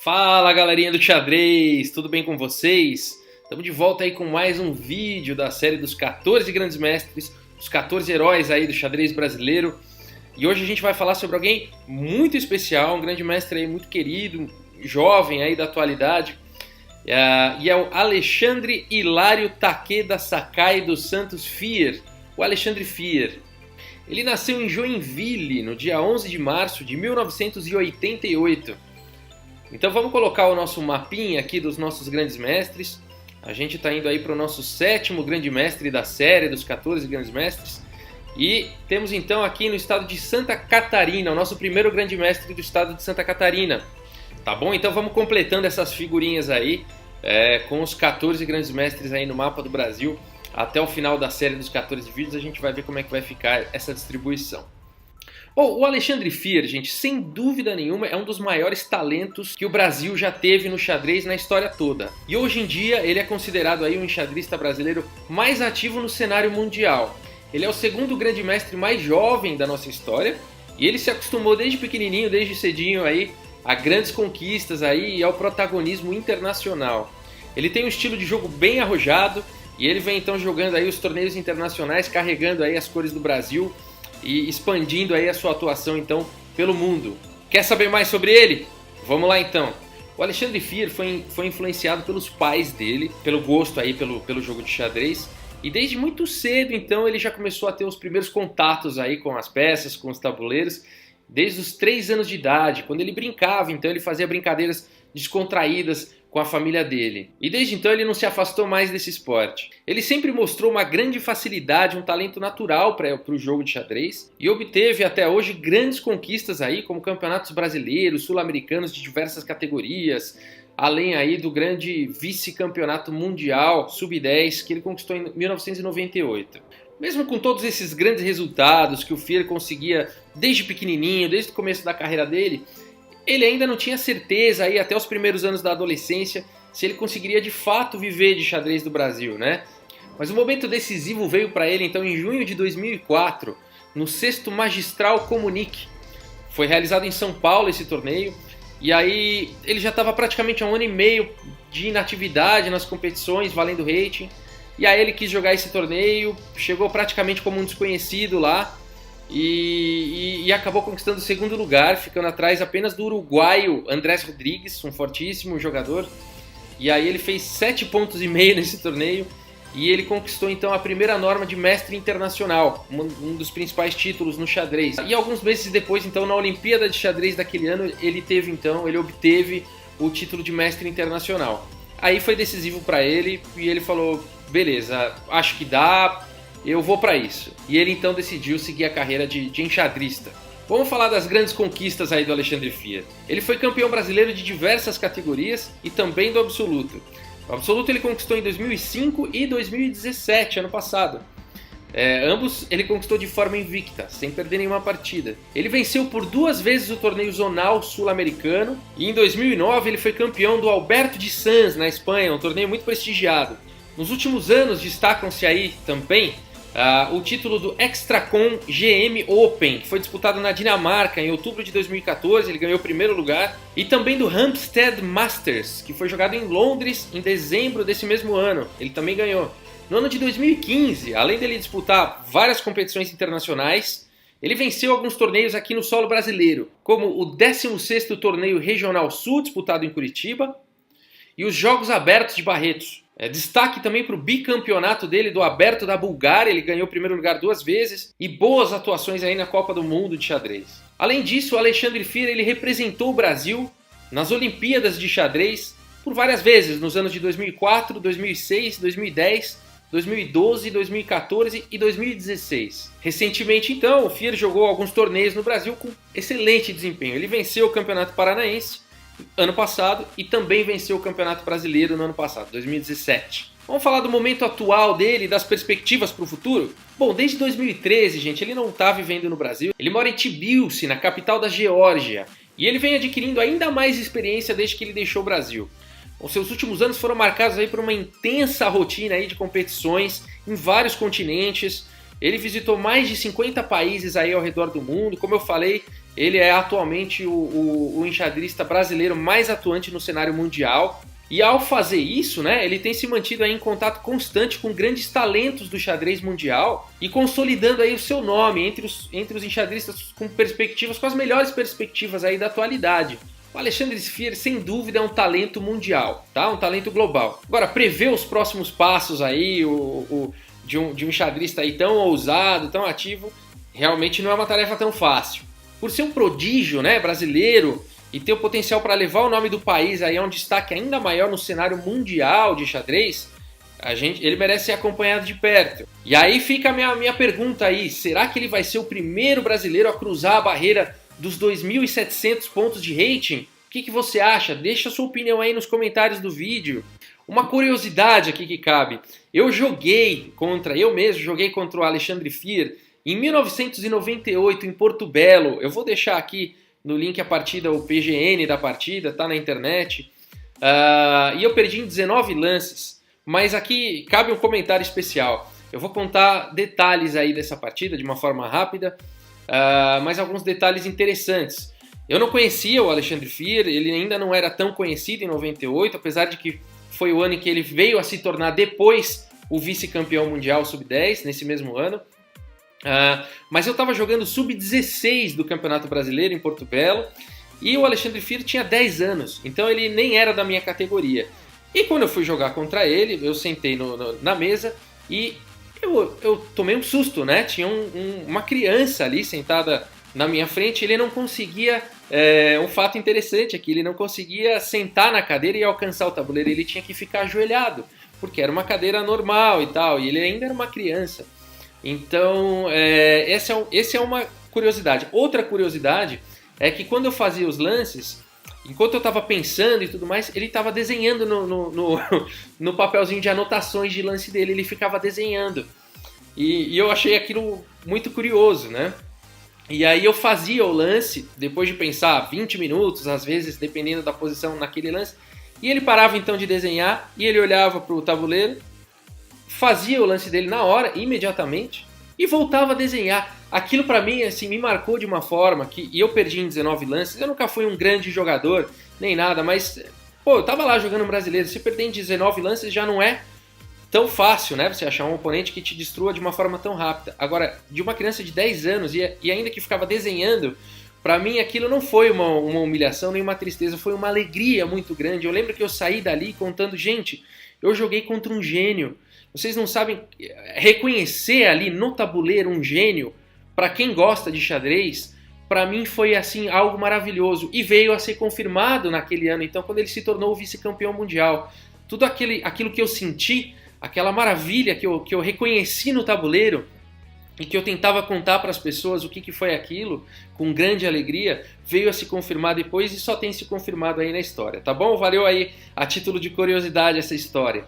Fala galerinha do xadrez, tudo bem com vocês? Estamos de volta aí com mais um vídeo da série dos 14 grandes mestres, os 14 heróis aí do xadrez brasileiro. E hoje a gente vai falar sobre alguém muito especial, um grande mestre aí muito querido, jovem aí da atualidade. E é o Alexandre Hilário Takeda Sakai dos Santos Fier, o Alexandre Fier. Ele nasceu em Joinville no dia 11 de março de 1988. Então vamos colocar o nosso mapinha aqui dos nossos grandes mestres. A gente está indo aí para o nosso 7º grande mestre da série dos 14 grandes mestres. E temos então aqui no estado de Santa Catarina, o nosso primeiro grande mestre do estado de Santa Catarina. Tá bom? Então vamos completando essas figurinhas aí, com os 14 grandes mestres aí no mapa do Brasil. Até o final da série dos 14 vídeos a gente vai ver como é que vai ficar essa distribuição. Bom, o Alexandre Fier, gente, sem dúvida nenhuma, é um dos maiores talentos que o Brasil já teve no xadrez na história toda. E hoje em dia ele é considerado aí um enxadrista brasileiro mais ativo no cenário mundial. Ele é o segundo grande mestre mais jovem da nossa história e ele se acostumou desde pequenininho, desde cedinho aí, a grandes conquistas aí e ao protagonismo internacional. Ele tem um estilo de jogo bem arrojado e ele vem então jogando aí os torneios internacionais, carregando aí as cores do Brasil e expandindo aí a sua atuação então pelo mundo. Quer saber mais sobre ele? Vamos lá então. O Alexandre Fier foi influenciado pelos pais dele, pelo gosto aí pelo jogo de xadrez, e desde muito cedo então ele já começou a ter os primeiros contatos aí com as peças, com os tabuleiros, desde os 3 anos de idade, quando ele brincava, então ele fazia brincadeiras descontraídas com a família dele. E desde então ele não se afastou mais desse esporte. Ele sempre mostrou uma grande facilidade, um talento natural para o jogo de xadrez e obteve até hoje grandes conquistas aí, como campeonatos brasileiros, sul-americanos de diversas categorias, além aí do grande vice-campeonato mundial sub-10 que ele conquistou em 1998. Mesmo com todos esses grandes resultados que o Fier conseguia desde pequenininho, desde o começo da carreira dele, ele ainda não tinha certeza aí até os primeiros anos da adolescência se ele conseguiria de fato viver de xadrez do Brasil, né? Mas o momento decisivo veio para ele então em junho de 2004, no 6º Magistral Comunique. Foi realizado em São Paulo esse torneio e aí ele já estava praticamente há 1 ano e meio de inatividade nas competições, valendo rating. E aí ele quis jogar esse torneio, chegou praticamente como um desconhecido lá e acabou conquistando o 2º lugar, ficando atrás apenas do uruguaio Andrés Rodrigues, um fortíssimo jogador. E aí ele fez 7,5 pontos nesse torneio e ele conquistou então a primeira norma de mestre internacional, um dos principais títulos no xadrez. E alguns meses depois, então, na Olimpíada de Xadrez daquele ano, ele obteve o título de mestre internacional. Aí foi decisivo para ele e ele falou: beleza, acho que dá, eu vou para isso. E ele então decidiu seguir a carreira de enxadrista. Vamos falar das grandes conquistas aí do Alexandre Fier. Ele foi campeão brasileiro de diversas categorias e também do absoluto. O absoluto ele conquistou em 2005 e 2017, ano passado. Ambos ele conquistou de forma invicta, sem perder nenhuma partida. Ele venceu por 2 vezes o torneio zonal sul-americano e em 2009 ele foi campeão do Alberto de Sanz, na Espanha, um torneio muito prestigiado. Nos últimos anos destacam-se aí também o título do Extracom GM Open, que foi disputado na Dinamarca em outubro de 2014, ele ganhou o 1º lugar, e também do Hampstead Masters, que foi jogado em Londres em dezembro desse mesmo ano, ele também ganhou. No ano de 2015, além dele disputar várias competições internacionais, ele venceu alguns torneios aqui no solo brasileiro, como o 16º Torneio Regional Sul, disputado em Curitiba, e os Jogos Abertos de Barretos. Destaque também para o bicampeonato dele do Aberto da Bulgária, ele ganhou o 1º lugar 2 vezes, e boas atuações aí na Copa do Mundo de xadrez. Além disso, o Alexandre Fier ele representou o Brasil nas Olimpíadas de xadrez por várias vezes, nos anos de 2004, 2006, 2010, 2012, 2014 e 2016. Recentemente, então, o Fier jogou alguns torneios no Brasil com excelente desempenho. Ele venceu o Campeonato Paranaense ano passado e também venceu o Campeonato Brasileiro no ano passado, 2017. Vamos falar do momento atual dele e das perspectivas para o futuro? Bom, desde 2013, gente, ele não está vivendo no Brasil. Ele mora em Tbilisi, na capital da Geórgia, e ele vem adquirindo ainda mais experiência desde que ele deixou o Brasil. Os seus últimos anos foram marcados aí por uma intensa rotina aí de competições em vários continentes, Ele visitou mais de 50 países aí ao redor do mundo. Como eu falei, ele é atualmente o enxadrista brasileiro mais atuante no cenário mundial. E ao fazer isso, né, ele tem se mantido aí em contato constante com grandes talentos do xadrez mundial e consolidando aí o seu nome entre os enxadristas com perspectivas, com as melhores perspectivas aí da atualidade. O Alexandre Sfir, sem dúvida, é um talento mundial, tá? Um talento global. Agora, prever os próximos passos aí de um enxadrista aí tão ousado, tão ativo, realmente não é uma tarefa tão fácil. Por ser um prodígio, né, brasileiro, e ter o potencial para levar o nome do país aí a um destaque ainda maior no cenário mundial de xadrez, ele merece ser acompanhado de perto. E aí fica a minha pergunta aí, será que ele vai ser o primeiro brasileiro a cruzar a barreira dos 2.700 pontos de rating? O que você acha? Deixa a sua opinião aí nos comentários do vídeo. Uma curiosidade aqui que cabe, eu mesmo joguei contra o Alexandre Sfir em 1998 em Porto Belo. Eu vou deixar aqui no link a partida, o PGN da partida, tá na internet. E eu perdi em 19 lances. Mas aqui cabe um comentário especial. Eu vou contar detalhes aí dessa partida de uma forma rápida, mas alguns detalhes interessantes. Eu não conhecia o Alexandre Sfir, ele ainda não era tão conhecido em 98, apesar de que foi o ano em que ele veio a se tornar depois o vice-campeão mundial sub-10, nesse mesmo ano. Mas eu estava jogando sub-16 do Campeonato Brasileiro em Porto Belo e o Alexandre Sfir tinha 10 anos, então ele nem era da minha categoria. E quando eu fui jogar contra ele, eu sentei na mesa e eu tomei um susto, né? Tinha uma criança ali sentada na minha frente, ele não conseguia, um fato interessante aqui, ele não conseguia sentar na cadeira e alcançar o tabuleiro, ele tinha que ficar ajoelhado, porque era uma cadeira normal e tal, e ele ainda era uma criança. Então, essa é uma curiosidade. Outra curiosidade é que quando eu fazia os lances, enquanto eu estava pensando e tudo mais, ele estava desenhando no papelzinho de anotações de lance dele, ele ficava desenhando. E eu achei aquilo muito curioso, né? E aí eu fazia o lance, depois de pensar 20 minutos, às vezes, dependendo da posição naquele lance, e ele parava então de desenhar, e ele olhava para o tabuleiro, fazia o lance dele na hora, imediatamente, e voltava a desenhar. Aquilo pra mim, assim, me marcou de uma forma que... E eu perdi em 19 lances, eu nunca fui um grande jogador, nem nada, mas... Pô, eu tava lá jogando um brasileiro, se perder em 19 lances já não é tão fácil, né? Você achar um oponente que te destrua de uma forma tão rápida. Agora, de uma criança de 10 anos e ainda que ficava desenhando, pra mim aquilo não foi uma humilhação, nem uma tristeza, foi uma alegria muito grande. Eu lembro que eu saí dali contando, gente, eu joguei contra um gênio. Vocês não sabem reconhecer ali no tabuleiro um gênio, para quem gosta de xadrez, para mim foi assim algo maravilhoso e veio a ser confirmado naquele ano, então quando ele se tornou o vice-campeão mundial. Tudo aquilo que eu senti, aquela maravilha que eu reconheci no tabuleiro e que eu tentava contar para as pessoas o que foi aquilo, com grande alegria, veio a se confirmar depois e só tem se confirmado aí na história, tá bom? Valeu aí a título de curiosidade essa história.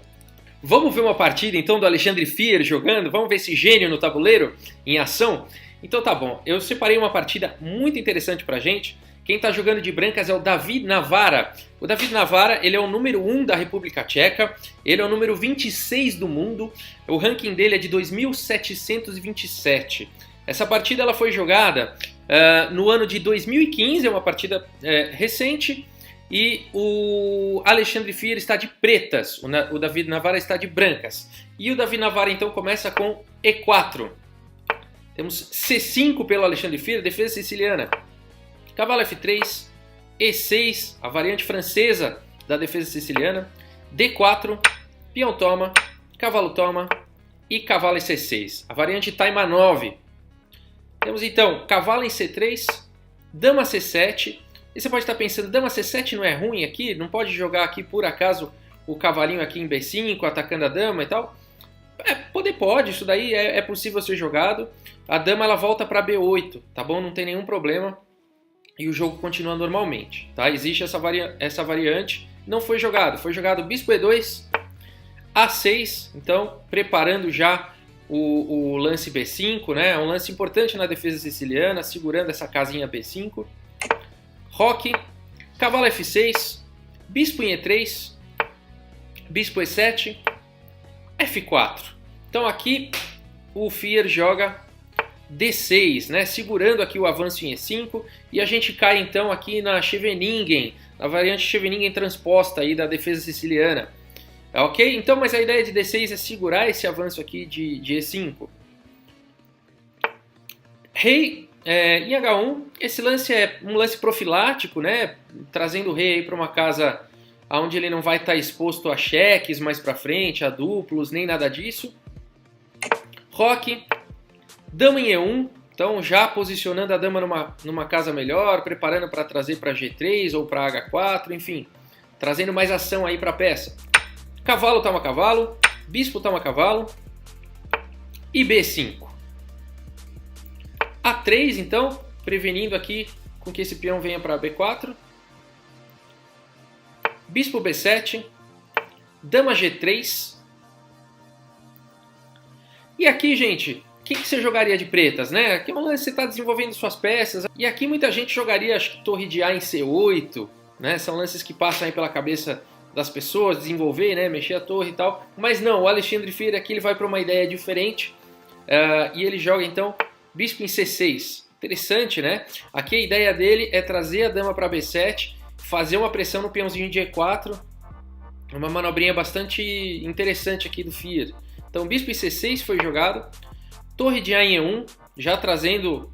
Vamos ver uma partida então do Alexandre Sfir jogando? Vamos ver esse gênio no tabuleiro em ação? Então tá bom, eu separei uma partida muito interessante pra gente. Quem tá jogando de brancas é o David Navara. O David Navara, ele é o número 1 da República Tcheca, ele é o número 26 do mundo, o ranking dele é de 2.727. Essa partida ela foi jogada no ano de 2015, é uma partida recente, e o Alexandre Sfir está de pretas, o David Navara está de brancas. E o David Navara então começa com E4. Temos C5 pelo Alexandre Sfir, defesa siciliana. Cavalo F3, E6, a variante francesa da defesa siciliana. D4, peão toma, cavalo toma e cavalo em C6, a variante Taimanov. Temos então cavalo em C3, dama C7. E você pode estar pensando, dama C7 não é ruim aqui? Não pode jogar aqui por acaso o cavalinho aqui em B5, atacando a dama e tal? Pode, isso daí é possível ser jogado. A dama ela volta para B8, tá bom? Não tem nenhum problema. E o jogo continua normalmente, tá? Existe essa variante, não foi jogado bispo E2, A6, então preparando já o lance B5, né? É um lance importante na defesa siciliana, segurando essa casinha B5. Roque, cavalo F6, bispo em E3, bispo E7, F4. Então aqui o Fier joga D6, né? Segurando aqui o avanço em E5, e a gente cai então aqui na Scheveningen, na variante Scheveningen transposta aí da defesa siciliana. Ok? Então, mas a ideia de D6 é segurar esse avanço aqui de E5. Rei em H1, esse lance é um lance profilático, né? Trazendo o rei para uma casa onde ele não vai estar exposto a cheques mais para frente, a duplos, nem nada disso. Roque, dama em E1, então já posicionando a dama numa casa melhor, preparando para trazer para G3 ou para H4, enfim, trazendo mais ação aí para a peça. Cavalo toma cavalo, bispo toma cavalo e B5. A3, então, prevenindo aqui com que esse peão venha para B4. Bispo B7, dama G3. E aqui, gente, o que você jogaria de pretas, né? Aqui é um lance que você está desenvolvendo suas peças. E aqui muita gente jogaria, acho que torre de A em C8, né? São lances que passam aí pela cabeça das pessoas, desenvolver, né? Mexer a torre e tal. Mas não, o Alexandre Fier aqui ele vai para uma ideia diferente. E ele joga, então, bispo em C6. Interessante, né? Aqui a ideia dele é trazer a dama para B7, fazer uma pressão no peãozinho de E4. Uma manobrinha bastante interessante aqui do Fier. Então, bispo em C6 foi jogado. Torre de A em E1, já trazendo,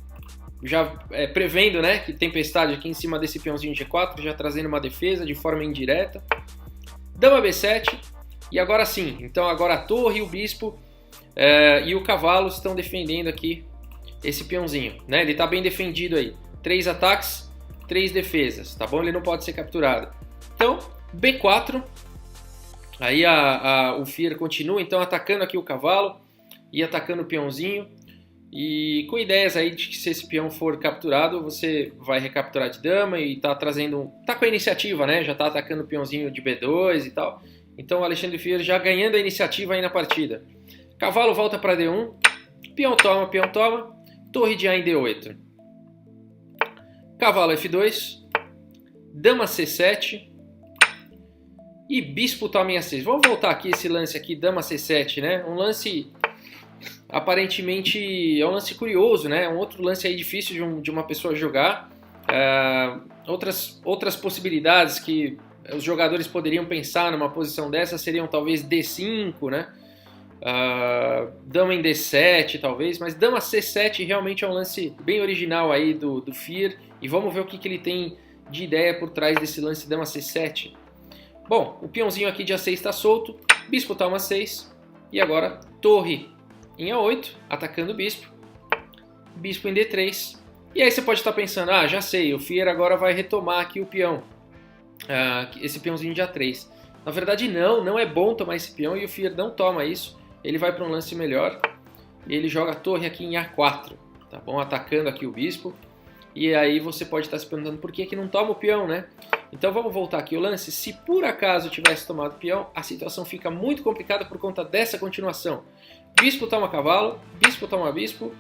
prevendo, né, que tempestade aqui em cima desse peãozinho de G4, já trazendo uma defesa de forma indireta. Dama B7, e agora sim, então agora a torre, o bispo e o cavalo estão defendendo aqui esse peãozinho, né? Ele está bem defendido aí. 3 ataques, 3 defesas, tá bom? Ele não pode ser capturado. Então, B4, aí o Fier continua então atacando aqui o cavalo e atacando o peãozinho, e com ideias aí de que se esse peão for capturado, você vai recapturar de dama e tá com a iniciativa, né? Já tá atacando o peãozinho de B2 e tal. Então o Alexandre Fier já ganhando a iniciativa aí na partida. Cavalo volta para D1, peão toma, torre de A em D8. Cavalo F2, dama C7 e bispo toma em A6. Vamos voltar aqui esse lance aqui, dama C7, né? Um lance aparentemente é um lance curioso, né? Um outro lance aí difícil de uma pessoa jogar. Outras possibilidades que os jogadores poderiam pensar numa posição dessa seriam talvez D5, né? Dama em D7 talvez, mas dama C7 realmente é um lance bem original aí do Fier, e vamos ver o que ele tem de ideia por trás desse lance dama C7. Bom, o peãozinho aqui de A6 está solto, bispo toma A6, e agora torre em A8, atacando o bispo em D3, e aí você pode estar pensando, já sei, o Fier agora vai retomar aqui o peão, esse peãozinho de A3. Na verdade não é bom tomar esse peão, e o Fier não toma isso. Ele vai para um lance melhor, e ele joga a torre aqui em A4, tá bom? Atacando aqui o bispo, e aí você pode estar se perguntando por que não toma o peão, né? Então vamos voltar aqui o lance. Se por acaso tivesse tomado o peão, a situação fica muito complicada por conta dessa continuação. Bispo toma cavalo, bispo toma bispo,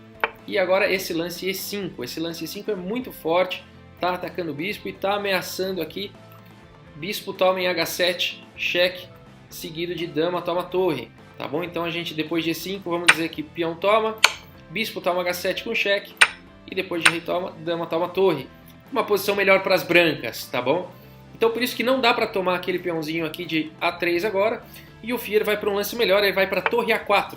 e agora esse lance E5. Esse lance E5 é muito forte, tá atacando o bispo e tá ameaçando aqui. Bispo toma em H7, cheque, seguido de dama toma torre. Tá bom? Então a gente, depois de E5, vamos dizer que peão toma, bispo toma H7 com cheque, e depois de rei toma, dama toma torre. Uma posição melhor para as brancas, tá bom? Então por isso que não dá para tomar aquele peãozinho aqui de A3 agora, e o Fier vai para um lance melhor, ele vai para torre A4.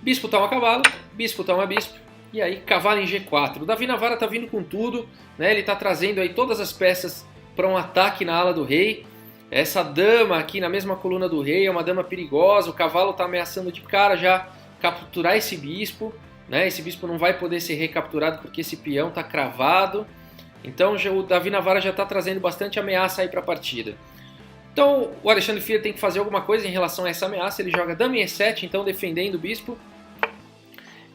Bispo toma cavalo, bispo toma bispo, e aí cavalo em G4. O Davi Navara tá vindo com tudo, né? Ele tá trazendo aí todas as peças para um ataque na ala do rei. Essa dama aqui na mesma coluna do rei é uma dama perigosa, o cavalo está ameaçando de cara já capturar esse bispo, né? Esse bispo não vai poder ser recapturado porque esse peão está cravado. Então o Davi Navara já está trazendo bastante ameaça aí para a partida. Então o Alexandre Fier tem que fazer alguma coisa em relação a essa ameaça. Ele joga dama em E7, então defendendo o bispo.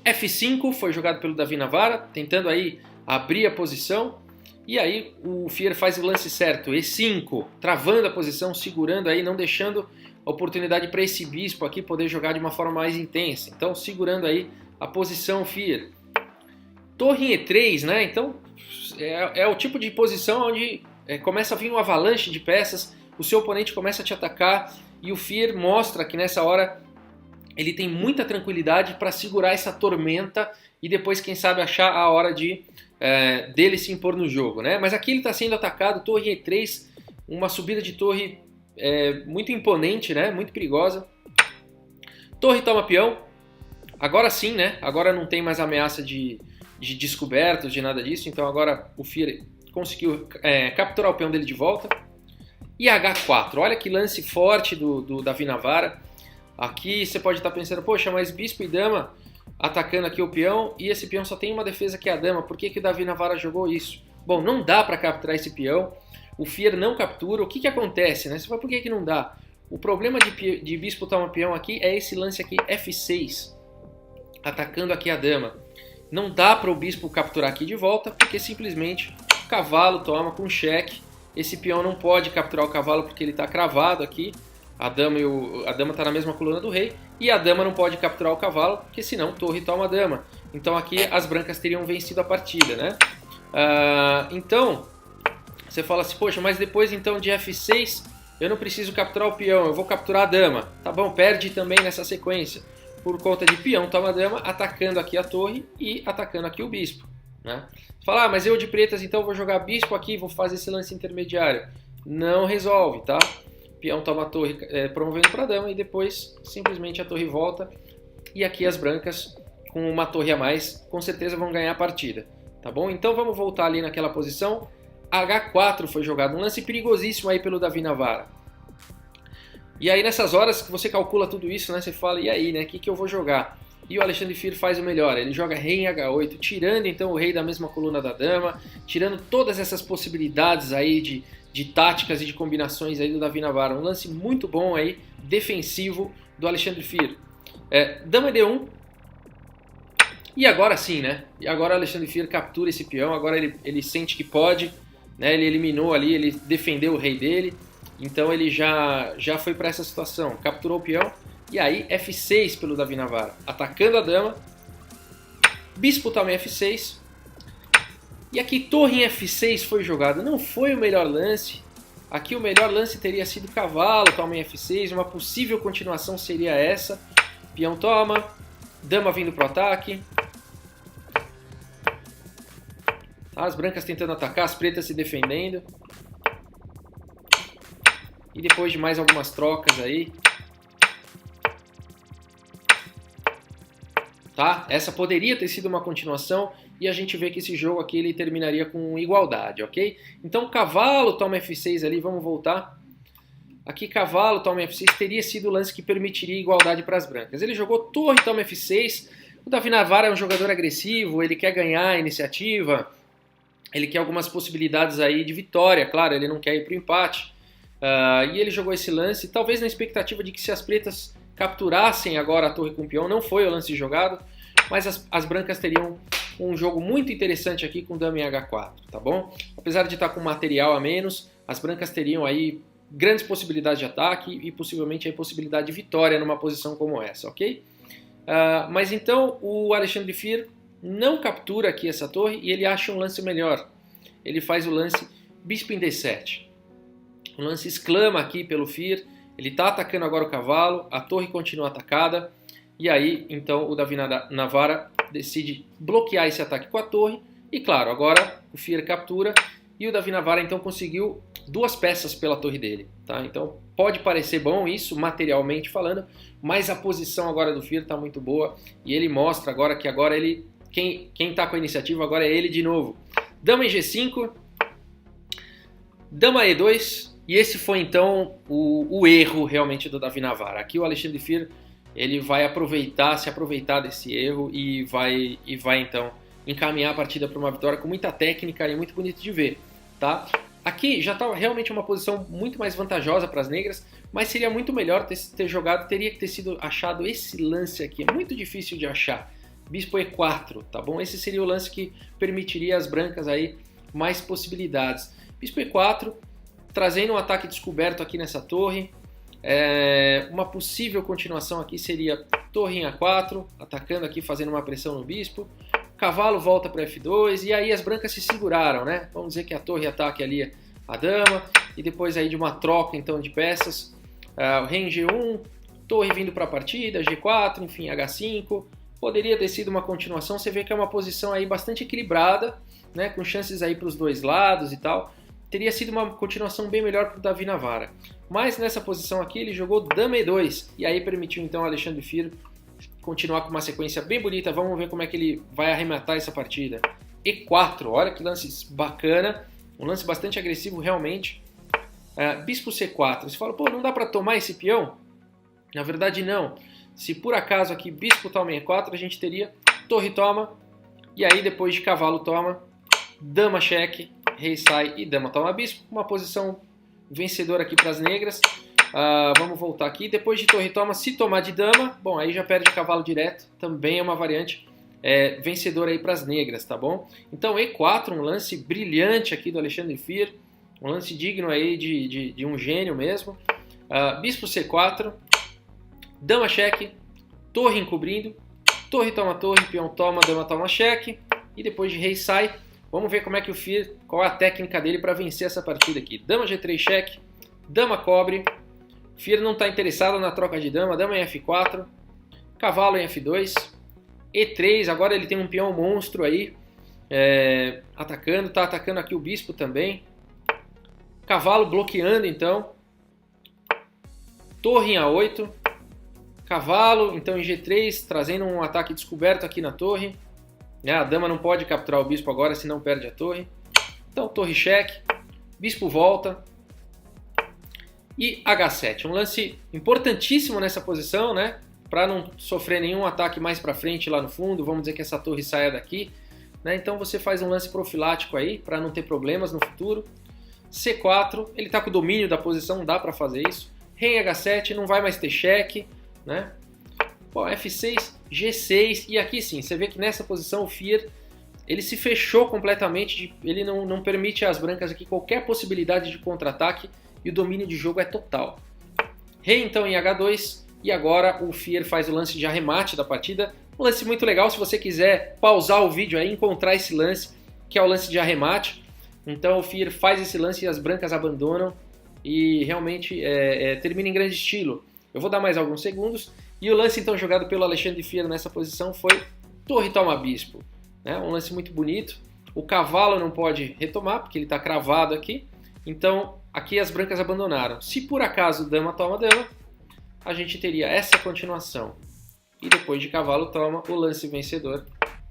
F5 foi jogado pelo Davi Navara, tentando aí abrir a posição. E aí o Fier faz o lance certo, E5, travando a posição, segurando aí, não deixando a oportunidade para esse bispo aqui poder jogar de uma forma mais intensa. Então segurando aí a posição Fier. Torre em E3, né? Então é o tipo de posição onde começa a vir uma avalanche de peças, o seu oponente começa a te atacar e o Fier mostra que nessa hora ele tem muita tranquilidade para segurar essa tormenta e depois, quem sabe, achar a hora dele se impor no jogo, né? Mas aqui ele está sendo atacado, torre E3, uma subida de torre muito imponente, né? Muito perigosa. Torre toma peão. Agora sim, né? Agora não tem mais ameaça de descobertos, de nada disso. Então agora o Fear conseguiu capturar o peão dele de volta. E H4. Olha que lance forte do Davi Navara. Aqui você pode estar pensando, poxa, mas bispo e dama atacando aqui o peão e esse peão só tem uma defesa que é a dama. Por que o Davi Navara jogou isso? Bom, não dá para capturar esse peão. O Fear não captura. O que acontece, né? Você fala, por que não dá? O problema de bispo toma peão aqui é esse lance aqui, F6, atacando aqui a dama. Não dá para o bispo capturar aqui de volta, porque simplesmente o cavalo toma com cheque. Esse peão não pode capturar o cavalo porque ele está cravado aqui. A dama está na mesma coluna do rei. E a dama não pode capturar o cavalo, porque senão torre toma a dama. Então aqui as brancas teriam vencido a partida, né? Então, você fala assim, poxa, mas depois então de F6... eu não preciso capturar o peão, eu vou capturar a dama. Tá bom, perde também nessa sequência. Por conta de peão toma a dama, atacando aqui a torre e atacando aqui o bispo. Né? Você fala, mas eu de pretas então vou jogar bispo aqui, vou fazer esse lance intermediário. Não resolve, tá? Peão toma a torre promovendo para a dama e depois simplesmente a torre volta. E aqui as brancas, com uma torre a mais, com certeza vão ganhar a partida. Tá bom? Então vamos voltar ali naquela posição. H4 foi jogado, um lance perigosíssimo aí pelo Davi Navara. E aí nessas horas que você calcula tudo isso, né, você fala, e aí, né, o que eu vou jogar? E o Alexandre Fear faz o melhor, ele joga rei em H8, tirando então o rei da mesma coluna da dama, tirando todas essas possibilidades aí de táticas e de combinações aí do Davi Navara. Um lance muito bom aí, defensivo do Alexandre Fear. Dama D1. E agora sim, né? E agora o Alexandre Fear captura esse peão, agora ele sente que pode, né? Ele eliminou ali, ele defendeu o rei dele, então ele já foi para essa situação, capturou o peão, e aí F6 pelo Davi Navara, atacando a dama, bispo também F6, e aqui torre em F6 foi jogado, não foi o melhor lance, aqui o melhor lance teria sido cavalo, toma em F6, uma possível continuação seria essa, peão toma, dama vindo para o ataque, as brancas tentando atacar, as pretas se defendendo. E depois de mais algumas trocas aí. Tá? Essa poderia ter sido uma continuação. E a gente vê que esse jogo aqui ele terminaria com igualdade, ok? Então cavalo toma F6 ali, vamos voltar. Aqui cavalo toma F6 teria sido o lance que permitiria igualdade para as brancas. Ele jogou torre toma F6. O Davi Navara é um jogador agressivo, ele quer ganhar a iniciativa. Ele quer algumas possibilidades aí de vitória, claro, ele não quer ir para o empate. E ele jogou esse lance, talvez na expectativa de que se as pretas capturassem agora a torre com o peão, não foi o lance jogado, mas as brancas teriam um jogo muito interessante aqui com dama em H4, tá bom? Apesar de estar com material a menos, as brancas teriam aí grandes possibilidades de ataque e possivelmente aí possibilidade de vitória numa posição como essa, ok? Mas então o Alexandre Fear não captura aqui essa torre e ele acha um lance melhor. Ele faz o lance bispo em D7. O lance exclama aqui pelo Fear. Ele está atacando agora o cavalo, a torre continua atacada. E aí, então, o Davi Navara decide bloquear esse ataque com a torre. E claro, agora o Fear captura e o Davi Navara então conseguiu 2 peças pela torre dele. Tá? Então pode parecer bom isso, materialmente falando, mas a posição agora do Fear está muito boa. E ele mostra agora que agora ele... Quem está com a iniciativa agora é ele de novo. Dama em G5, Dama E2, e esse foi então o erro realmente do Davi Navara. Aqui o Alexandre Fear ele vai se aproveitar desse erro e vai então encaminhar a partida para uma vitória com muita técnica e muito bonito de ver. Tá? Aqui já está realmente uma posição muito mais vantajosa para as negras, mas seria muito melhor ter jogado, teria que ter sido achado esse lance aqui, é muito difícil de achar. Bispo E4, tá bom? Esse seria o lance que permitiria às brancas aí mais possibilidades. Bispo E4, trazendo um ataque descoberto aqui nessa torre. Uma possível continuação aqui seria torre em A4, atacando aqui, fazendo uma pressão no bispo. Cavalo volta para F2 e aí as brancas se seguraram, né? Vamos dizer que a torre ataque ali a dama e depois aí de uma troca então de peças. O rei em G1, torre vindo para a partida, G4, enfim, H5, poderia ter sido uma continuação, você vê que é uma posição aí bastante equilibrada, né, com chances aí para os dois lados e tal, teria sido uma continuação bem melhor para o Davi Navara. Mas nessa posição aqui ele jogou Dama E2, e aí permitiu então ao Alexandre Fir continuar com uma sequência bem bonita. Vamos ver como é que ele vai arrematar essa partida. E4, olha que lance bacana, um lance bastante agressivo realmente. Bispo C4, você fala, pô, não dá para tomar esse peão? Na verdade não, se por acaso aqui Bispo toma E4, a gente teria torre toma, e aí depois de cavalo toma, dama cheque, rei sai e dama toma bispo, uma posição vencedora aqui para as negras. Vamos voltar aqui, depois de torre toma, se tomar de dama, bom, aí já perde cavalo direto, também é uma variante vencedora aí para as negras, tá bom? Então E4, um lance brilhante aqui do Alexandre Fir, um lance digno aí de um gênio mesmo. Bispo C4, dama cheque, torre encobrindo, torre toma torre, peão toma, dama toma cheque, e depois de rei sai, vamos ver como é que o Fir, qual é a técnica dele para vencer essa partida aqui. Dama G3 cheque, dama cobre, Fir não está interessado na troca de dama, dama em F4, cavalo em F2, E3, agora ele tem um peão monstro aí, atacando, está atacando aqui o bispo também, cavalo bloqueando então, torre em A8, cavalo então em G3, trazendo um ataque descoberto aqui na torre, a dama não pode capturar o bispo agora, senão perde a torre, então torre cheque, bispo volta, e H7, um lance importantíssimo nessa posição, né? Para não sofrer nenhum ataque mais para frente lá no fundo, vamos dizer que essa torre saia daqui, né? Então você faz um lance profilático aí, para não ter problemas no futuro. C4, ele está com o domínio da posição, dá para fazer isso. Rei H7, não vai mais ter cheque, né? Bom, F6, G6, e aqui sim, você vê que nessa posição o Fir, ele se fechou completamente, ele não permite às brancas aqui qualquer possibilidade de contra-ataque, e o domínio de jogo é total. Rei então em H2, e agora o Fir faz o lance de arremate da partida. Um lance muito legal, se você quiser pausar o vídeo aí, encontrar esse lance, que é o lance de arremate. Então o Fir faz esse lance e as brancas abandonam, e realmente termina em grande estilo. Eu vou dar mais alguns segundos, e o lance então jogado pelo Alexandre Fir nessa posição foi torre toma bispo. Né? Um lance muito bonito. O cavalo não pode retomar, porque ele está cravado aqui. Então aqui as brancas abandonaram. Se por acaso dama toma dama, a gente teria essa continuação. E depois de cavalo toma, o lance vencedor,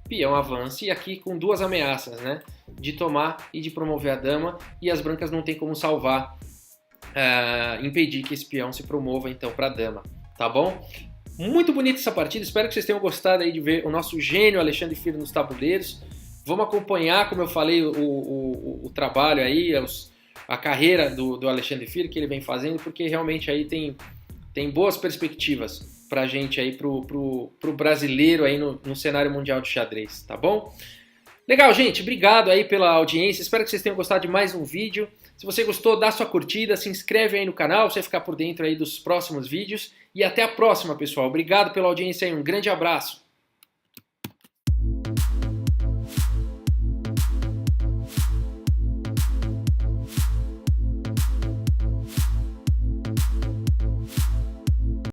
peão avança. E aqui com duas ameaças, né? De tomar e de promover a dama. E as brancas não tem como salvar, impedir que esse peão se promova então para a dama. Tá bom? Muito bonita essa partida. Espero que vocês tenham gostado aí de ver o nosso gênio Alexandre Fir nos tabuleiros. Vamos acompanhar, como eu falei, o trabalho aí, a carreira do Alexandre Fir que ele vem fazendo, porque realmente aí tem boas perspectivas pra gente aí, pro brasileiro aí no cenário mundial de xadrez, tá bom? Legal, gente, obrigado aí pela audiência, espero que vocês tenham gostado de mais um vídeo. Se você gostou, dá sua curtida, se inscreve aí no canal pra você ficar por dentro aí dos próximos vídeos. E até a próxima, pessoal. Obrigado pela audiência aí, um grande abraço.